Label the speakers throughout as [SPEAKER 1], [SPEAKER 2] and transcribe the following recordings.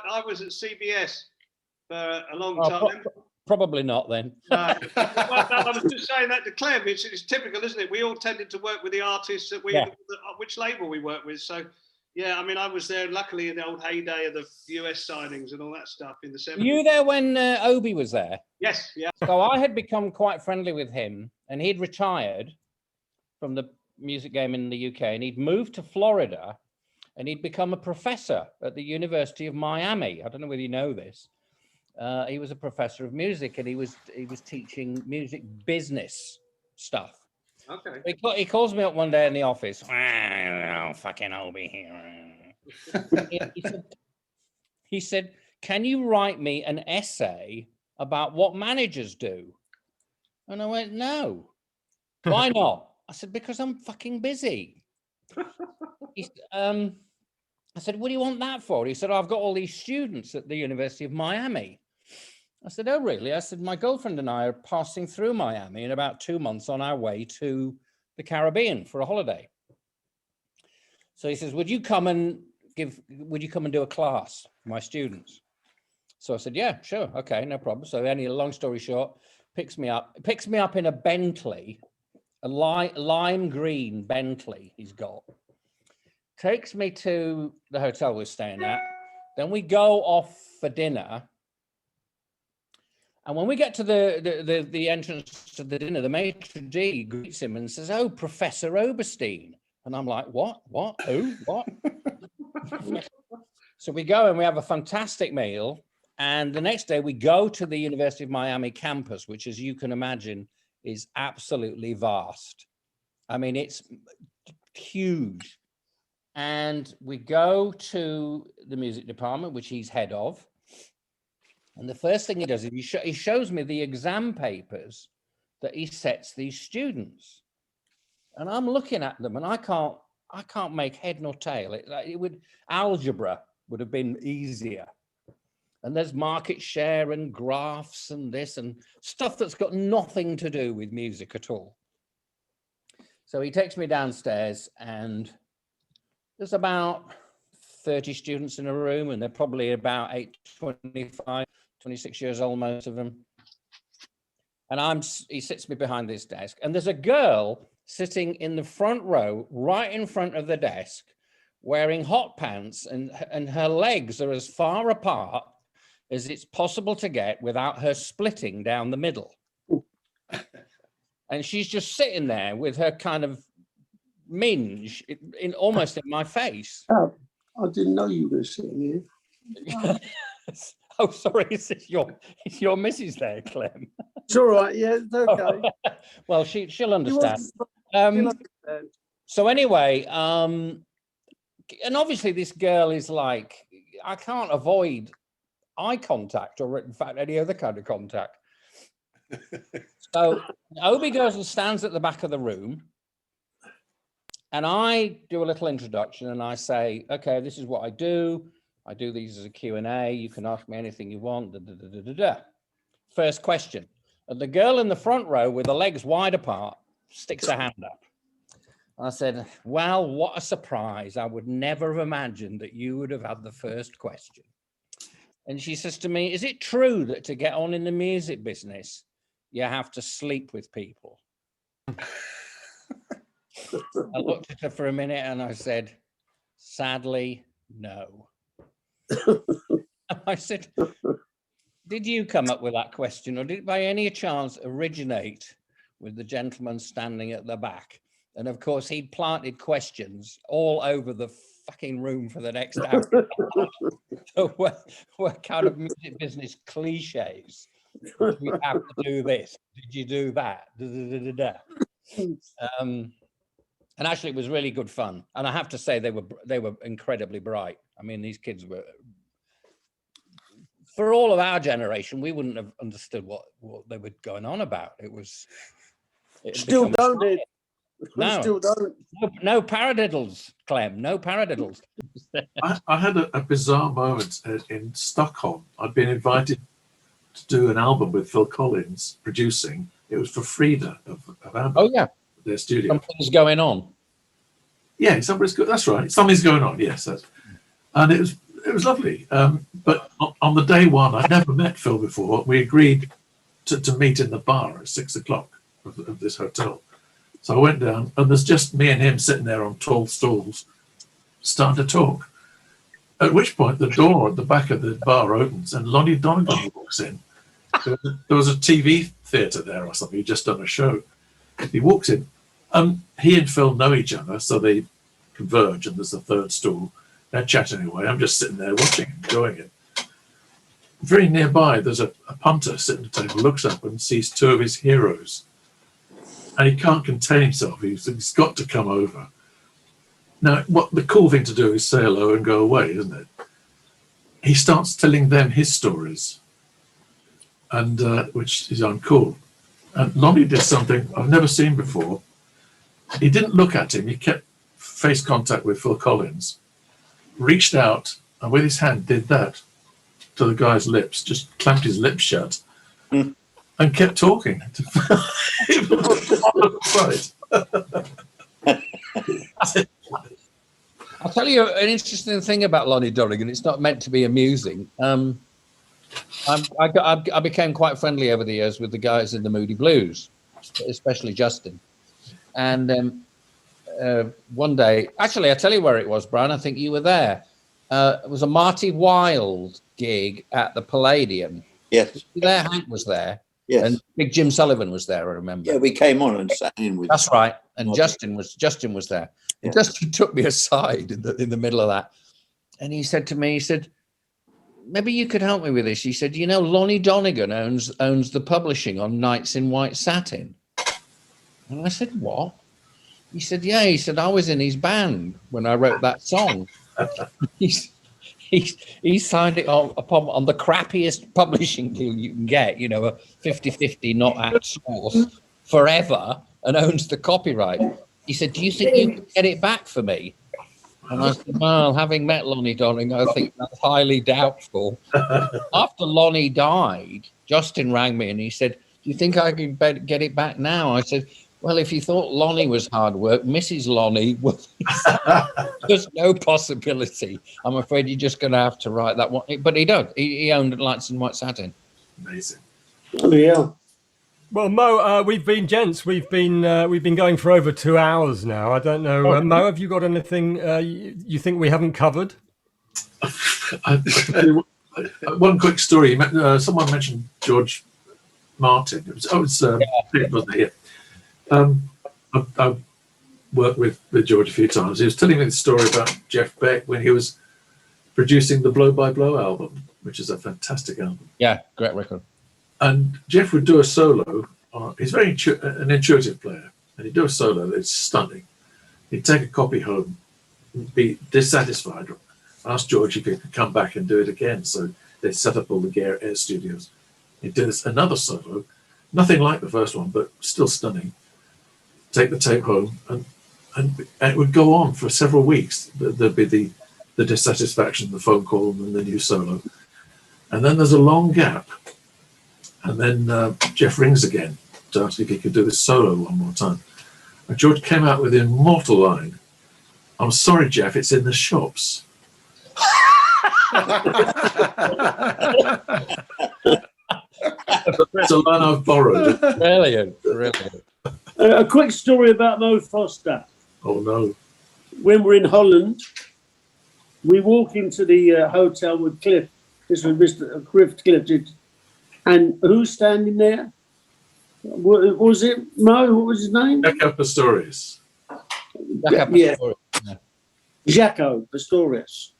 [SPEAKER 1] I was at CBS for a long time.
[SPEAKER 2] Probably not then.
[SPEAKER 1] Well, I was just saying that to Clem. It's typical, isn't it? We all tended to work with the artists that which label we work with. So, yeah, I mean, I was there, luckily, in the old heyday of the US signings and all that stuff in the 70s.
[SPEAKER 2] Were you there when Obie was there?
[SPEAKER 1] Yes, yeah.
[SPEAKER 2] So I had become quite friendly with him, and he'd retired from the music game in the UK, and he'd moved to Florida, and he'd become a professor at the University of Miami. I don't know whether you know this. He was a professor of music, and he was teaching music business stuff.
[SPEAKER 1] Okay.
[SPEAKER 2] He calls me up one day in the office. Oh, fucking Obie here. He said, "Can you write me an essay about what managers do?" And I went, "No." "Why not?" I said, "Because I'm fucking busy." I said, "What do you want that for?" He said, "I've got all these students at the University of Miami." I said, "Oh, really?" I said, "My girlfriend and I are passing through Miami in about 2 months on our way to the Caribbean for a holiday." So he says, would you come and do a class for my students? So I said, "Yeah, sure. Okay, no problem." So long story short, picks me up in a Bentley, a lime green Bentley he's got. Takes me to the hotel we're staying at. Then we go off for dinner. And when we get to the entrance to the dinner, the maitre d' greets him and says, "Oh, Professor Oberstein." And I'm like, "What? Who? What?" So we go and we have a fantastic meal. And the next day we go to the University of Miami campus, which, as you can imagine, is absolutely vast. I mean, it's huge. And we go to the music department, which he's head of. And the first thing he does is he shows me the exam papers that he sets these students. And I'm looking at them and I can't make head nor tail. Algebra would have been easier. And there's market share and graphs and this and stuff that's got nothing to do with music at all. So he takes me downstairs, and there's about 30 students in a room, and they're probably about 25, 26 years old, most of them. And he sits me behind this desk, and there's a girl sitting in the front row, right in front of the desk, wearing hot pants, and her legs are as far apart as it's possible to get without her splitting down the middle. And she's just sitting there with her kind of minge almost in my face.
[SPEAKER 3] Oh, I didn't know you were sitting here.
[SPEAKER 2] Oh, sorry, it's your missus there, Clem.
[SPEAKER 3] It's all right, yeah, it's okay.
[SPEAKER 2] Well, she'll understand. So anyway, and obviously this girl is like, I can't avoid eye contact, or in fact any other kind of contact. So Obie goes and stands at the back of the room, and I do a little introduction, and I say, "Okay, this is what I do. I do these as a Q&A. You can ask me anything you want." First question. And the girl in the front row with the legs wide apart sticks her hand up. I said, "Well, what a surprise. I would never have imagined that you would have had the first question." And she says to me, "Is it true that to get on in the music business, you have to sleep with people?" I looked at her for a minute and I said, "Sadly, no." I said, "Did you come up with that question, or did it by any chance originate with the gentleman standing at the back?" And of course, he'd planted questions all over the fucking room for the next hour. So we're kind of music business cliches. We have to do this. Did you do that? And actually, it was really good fun. And I have to say, they were incredibly bright. I mean, these kids were, for all of our generation, we wouldn't have understood what they were going on about.
[SPEAKER 3] Still don't it?
[SPEAKER 2] No,
[SPEAKER 3] Still don't.
[SPEAKER 2] No paradiddles, Clem. No paradiddles.
[SPEAKER 4] I had a bizarre moment in Stockholm. I'd been invited to do an album with Phil Collins producing. It was for Frida of ABBA.
[SPEAKER 2] Oh yeah,
[SPEAKER 4] their studio.
[SPEAKER 2] Something's going on.
[SPEAKER 4] Yeah, that's right. Something's going on. Yes, and it was it was lovely. But on the day one, I'd never met Phil before. We agreed to meet in the bar at 6 o'clock of this hotel. So I went down, and there's just me and him sitting there on tall stools, starting to talk. At which point, the door at the back of the bar opens, and Lonnie Donegan walks in. There was a TV theatre there or something. He'd just done a show. He walks in. He and Phil know each other, so they converge, and there's a third stool. They're chatting away. I'm just sitting there watching, enjoying it. Very nearby, there's a punter sitting at the table, looks up and sees two of his heroes. And he can't contain himself. He's got to come over. Now, what the cool thing to do is say hello and go away, isn't it? He starts telling them his stories, and which is uncool. And Lonnie did something I've never seen before. He didn't look at him. He kept face contact with Phil Collins, reached out, and with his hand did that to the guy's lips, just clamped his lips shut, and kept talking.
[SPEAKER 2] I'll tell you an interesting thing about Lonnie Donegan. It's not meant to be amusing. I became quite friendly over the years with the guys in the Moody Blues, especially Justin. And one day, actually, I'll tell you where it was, Brian. I think you were there. It was a Marty Wilde gig at the Palladium.
[SPEAKER 3] Yes.
[SPEAKER 2] There, Hank was there.
[SPEAKER 3] Yes.
[SPEAKER 2] And Big Jim Sullivan was there, I remember.
[SPEAKER 3] Yeah, we came on and sat in with.
[SPEAKER 2] That's right. And
[SPEAKER 3] Marty.
[SPEAKER 2] Justin was there.
[SPEAKER 3] Yeah.
[SPEAKER 2] And Justin took me aside in the middle of that. And he said to me, he said, maybe you could help me with this. He said, you know, Lonnie Donegan owns the publishing on Nights in White Satin. And I said, what? He said, yeah. He said, I was in his band when I wrote that song. He signed it on the crappiest publishing deal you can get, you know, a 50-50 not at source forever, and owns the copyright. He said, do you think you can get it back for me? And I said, well, having met Lonnie Donegan, I think that's highly doubtful. After Lonnie died, Justin rang me and he said, do you think I can get it back now? I said, well, if you thought Lonnie was hard work, Mrs. Lonnie, there's no possibility. I'm afraid you're just going to have to write that one. But he did. He owned Lights in White Satin.
[SPEAKER 4] Amazing.
[SPEAKER 3] Oh, yeah.
[SPEAKER 5] Well, Mo, we've been going for over 2 hours now. I don't know, Mo, have you got anything you think we haven't covered?
[SPEAKER 4] One quick story. Someone mentioned George Martin. It wasn't here. I worked with George a few times. He was telling me the story about Jeff Beck when he was producing the Blow by Blow album, which is a fantastic album.
[SPEAKER 2] Yeah, great record.
[SPEAKER 4] And Jeff would do a solo. He's very an intuitive player, and he'd do a solo that's stunning. He'd take a copy home, be dissatisfied, ask George if he could come back and do it again. So they set up all the gear at Air Studios. He'd do another solo, nothing like the first one, but still stunning. Take the tape home, and it would go on for several weeks. There'd be the dissatisfaction, the phone call, and then the new solo. And then there's a long gap. And then Jeff rings again to ask if he could do this solo one more time. And George came out with the immortal line, I'm sorry, Jeff, it's in the shops. It's a line I've borrowed.
[SPEAKER 2] Brilliant.
[SPEAKER 6] A quick story about Mo Foster.
[SPEAKER 4] Oh, no.
[SPEAKER 6] When we're in Holland, we walk into the hotel with Cliff. This was Mr. Cliff. And who's standing there? What was it, Mo? What was his name?
[SPEAKER 4] Jaco Pastorius.
[SPEAKER 6] Yeah. Jaco Pastorius.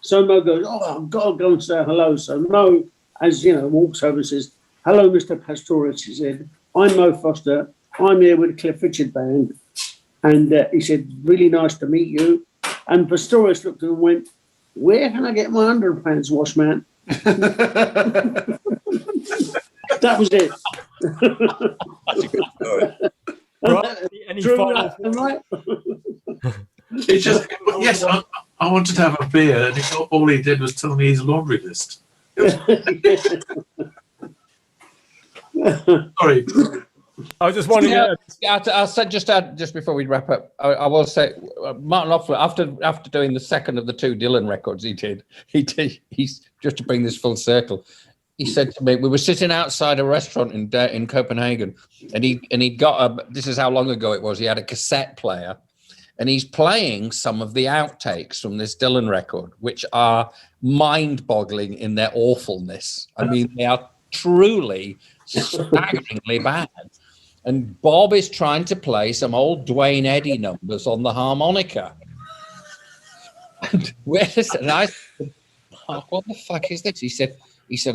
[SPEAKER 6] So Mo goes, I've got to go and say hello. So Mo, as you know, walks over and says, hello, Mr. Pastorius. He said, I'm Mo Foster. I'm here with the Cliff Richard Band. And he said, really nice to meet you. And Pastorius looked at him and went, where can I get my underpants washed, man? That was it.
[SPEAKER 3] That's a good story.
[SPEAKER 5] Right. Any final?
[SPEAKER 6] Right?
[SPEAKER 4] It's just, yes, I wanted to have a beer, and all he did was tell me his laundry list. Sorry.
[SPEAKER 5] I was just wondering.
[SPEAKER 2] I'll say just before we wrap up, I will say Martin Knopfler, after doing the second of the 2 Dylan records he's just to bring this full circle. He said to me, we were sitting outside a restaurant in Copenhagen, and he'd got this is how long ago it was. He had a cassette player, and he's playing some of the outtakes from this Dylan record, which are mind-boggling in their awfulness. I mean, they are truly staggeringly bad. And Bob is trying to play some old Duane Eddy numbers on the harmonica. And I said, oh, what the fuck is this? He said,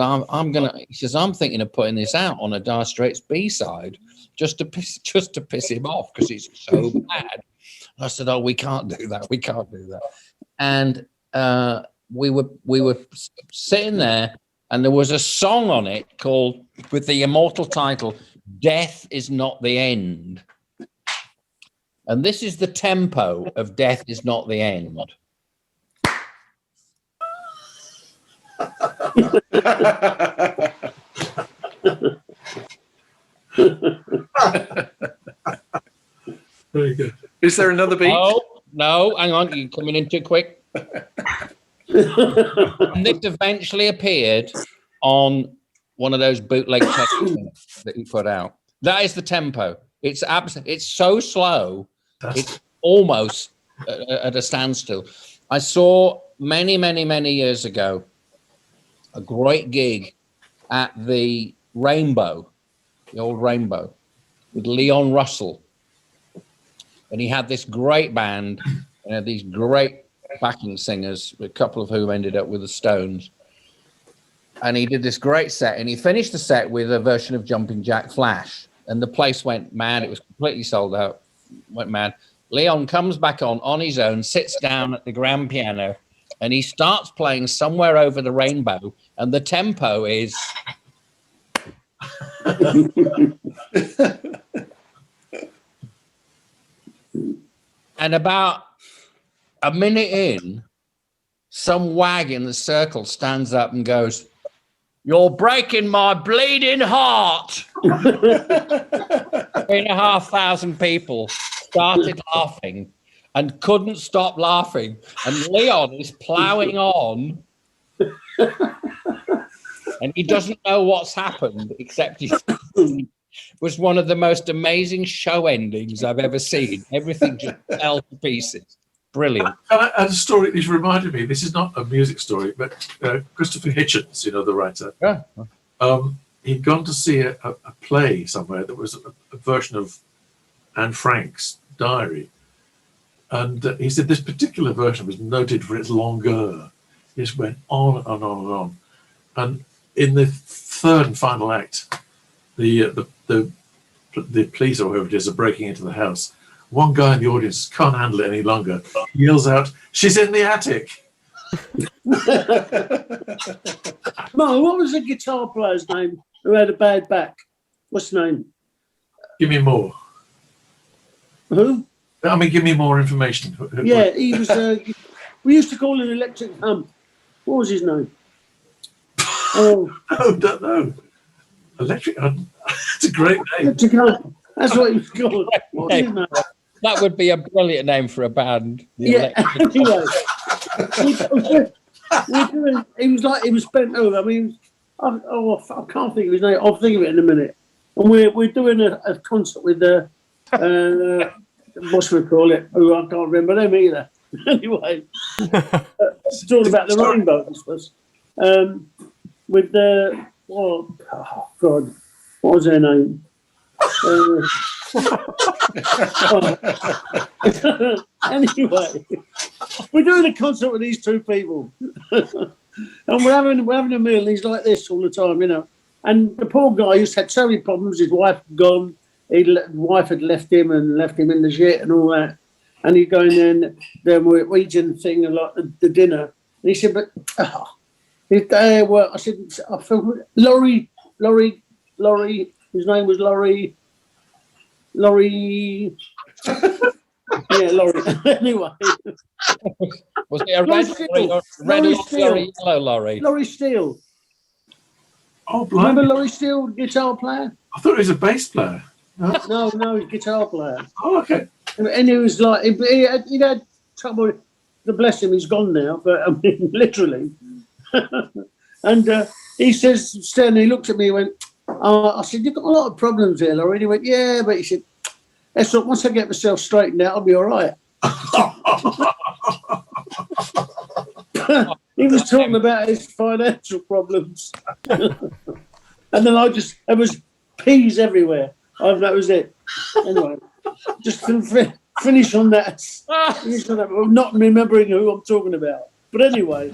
[SPEAKER 2] I'm thinking of putting this out on a Dire Straits B-side just to piss him off because it's so bad. I said, oh, we can't do that. We can't do that. And we were sitting there, and there was a song on it called, with the immortal title, Death Is Not the End. And this is the tempo of Death Is Not the End.
[SPEAKER 4] Very good.
[SPEAKER 7] Is there another beat?
[SPEAKER 2] Oh, no, hang on, you're coming in too quick. And this eventually appeared on one of those bootleg tapes that he put out. That is the tempo. It's so slow, it's almost at a standstill. I saw many years ago a great gig at the Rainbow, the old Rainbow, with Leon Russell. And he had this great band, and had these great backing singers, a couple of whom ended up with the Stones. And he did this great set, and he finished the set with a version of Jumping Jack Flash. And the place went mad. It was completely sold out, went mad. Leon comes back on his own, sits down at the grand piano, and he starts playing Somewhere Over the Rainbow. And the tempo is... And about a minute in, some wag in the circle stands up and goes, "You're breaking my bleeding heart." 3,500 people started laughing and couldn't stop laughing. And Leon is ploughing on. And he doesn't know what's happened, except he was one of the most amazing show endings I've ever seen. Everything just fell to pieces. Brilliant.
[SPEAKER 4] I had a story which reminded me, this is not a music story, but Christopher Hitchens, you know, the writer, he'd gone to see a play somewhere that was a version of Anne Frank's diary. And he said this particular version was noted for its longueur. It just went on and on and on. And in the third and final act, the police or whoever it is are breaking into the house. One guy in the audience can't handle it any longer. He yells out, "She's in the attic."
[SPEAKER 6] Mo, what was the guitar player's name who had a bad back? What's his name?
[SPEAKER 4] Give me more.
[SPEAKER 6] Who?
[SPEAKER 4] I mean, give me more information.
[SPEAKER 6] Yeah, he was. We used to call him Electric Hump. What was his name? Oh,
[SPEAKER 4] I don't know. Electric. It's a great name.
[SPEAKER 6] Electric Hump. That's what he was called. What was his name?
[SPEAKER 2] That would be a brilliant name for a band.
[SPEAKER 6] Yeah. Anyway, he was bent over. I mean, I can't think of his name. I'll think of it in a minute. And we're doing a concert with what should we call it? Oh, I can't remember them either. Anyway, it's all about the rainbow. This was with the oh God, what was their name? Anyway, we're doing a concert with these two people, and we're having a meal. And he's like this all the time, you know. And the poor guy just had so many problems. His wife had gone. His wife had left him in the shit and all that. And he'd go in there, the Norwegian thing, and like the dinner. And he said, "But I said, I feel Laurie. His name was Laurie. Yeah, Laurie. Anyway,
[SPEAKER 2] was it a red lorry or a yellow lorry?
[SPEAKER 6] Laurie Steele.
[SPEAKER 4] Oh, blimey.
[SPEAKER 6] Remember Laurie Steele, guitar player?
[SPEAKER 4] I thought he was a bass player.
[SPEAKER 6] No, he's a guitar player.
[SPEAKER 4] Oh, okay.
[SPEAKER 6] And he was like, he'd had trouble. The bless him, he's gone now, but I mean, literally. And he says, Stanley looked at me and went, I said, you've got a lot of problems here, Laurie. And he went, yeah, but he said, that's what, once I get myself straightened out, I'll be all right. He was talking about his financial problems. And then it was peas everywhere. That was it. Anyway, just finish on that. Finish on that. I'm not remembering who I'm talking about. But anyway.